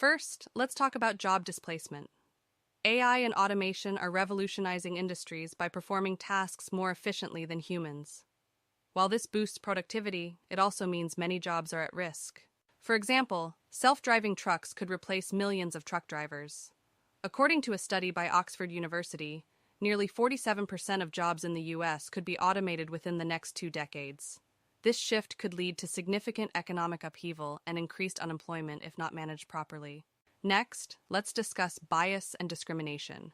First, let's talk about job displacement. AI and automation are revolutionizing industries by performing tasks more efficiently than humans. While this boosts productivity, it also means many jobs are at risk. For example, self-driving trucks could replace millions of truck drivers. According to a study by Oxford University, nearly 47% of jobs in the US could be automated within the next 2 decades. This shift could lead to significant economic upheaval and increased unemployment if not managed properly. Next, let's discuss bias and discrimination.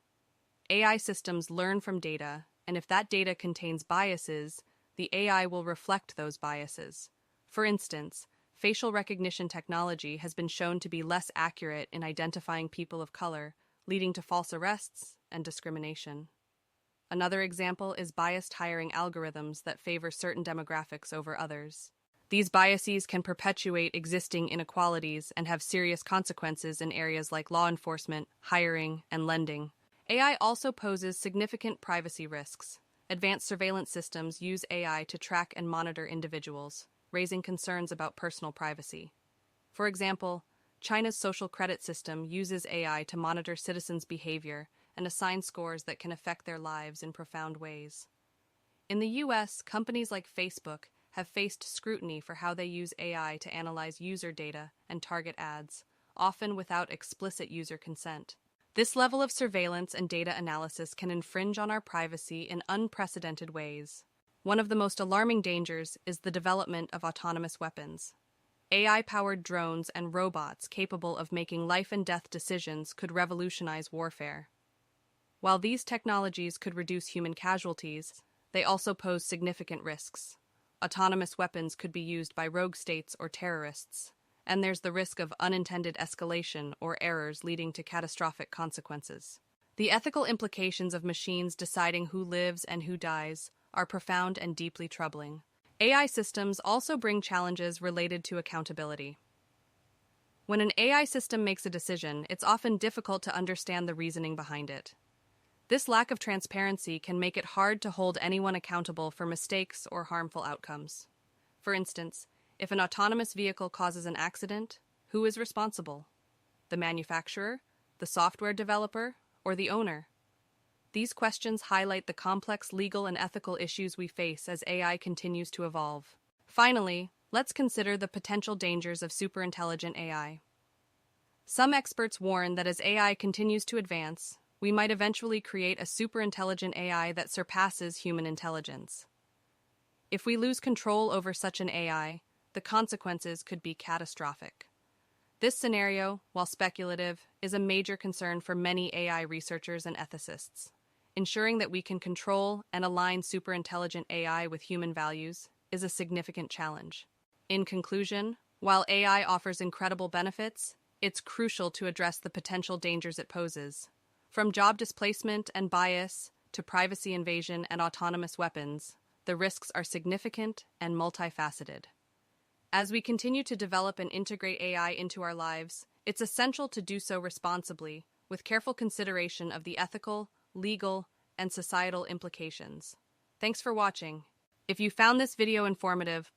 AI systems learn from data, and if that data contains biases, the AI will reflect those biases. For instance, facial recognition technology has been shown to be less accurate in identifying people of color, leading to false arrests and discrimination. Another example is biased hiring algorithms that favor certain demographics over others. These biases can perpetuate existing inequalities and have serious consequences in areas like law enforcement, hiring, and lending. AI also poses significant privacy risks. Advanced surveillance systems use AI to track and monitor individuals, raising concerns about personal privacy. For example, China's social credit system uses AI to monitor citizens' behavior and assign scores that can affect their lives in profound ways. In the US, companies like Facebook have faced scrutiny for how they use AI to analyze user data and target ads, often without explicit user consent. This level of surveillance and data analysis can infringe on our privacy in unprecedented ways. One of the most alarming dangers is the development of autonomous weapons. AI-powered drones and robots capable of making life-and-death decisions could revolutionize warfare. While these technologies could reduce human casualties, they also pose significant risks. Autonomous weapons could be used by rogue states or terrorists, and there's the risk of unintended escalation or errors leading to catastrophic consequences. The ethical implications of machines deciding who lives and who dies are profound and deeply troubling. AI systems also bring challenges related to accountability. When an AI system makes a decision, it's often difficult to understand the reasoning behind it. This lack of transparency can make it hard to hold anyone accountable for mistakes or harmful outcomes. For instance, if an autonomous vehicle causes an accident, who is responsible? The manufacturer, the software developer, or the owner? These questions highlight the complex legal and ethical issues we face as AI continues to evolve. Finally, let's consider the potential dangers of superintelligent AI. Some experts warn that as AI continues to advance, we might eventually create a superintelligent AI that surpasses human intelligence. If we lose control over such an AI, the consequences could be catastrophic. This scenario, while speculative, is a major concern for many AI researchers and ethicists. Ensuring that we can control and align superintelligent AI with human values is a significant challenge. In conclusion, while AI offers incredible benefits, it's crucial to address the potential dangers it poses. From job displacement and bias to privacy invasion and autonomous weapons, the risks are significant and multifaceted. As we continue to develop and integrate AI into our lives, it's essential to do so responsibly, with careful consideration of the ethical, legal, and societal implications. Thanks for watching. If you found this video informative,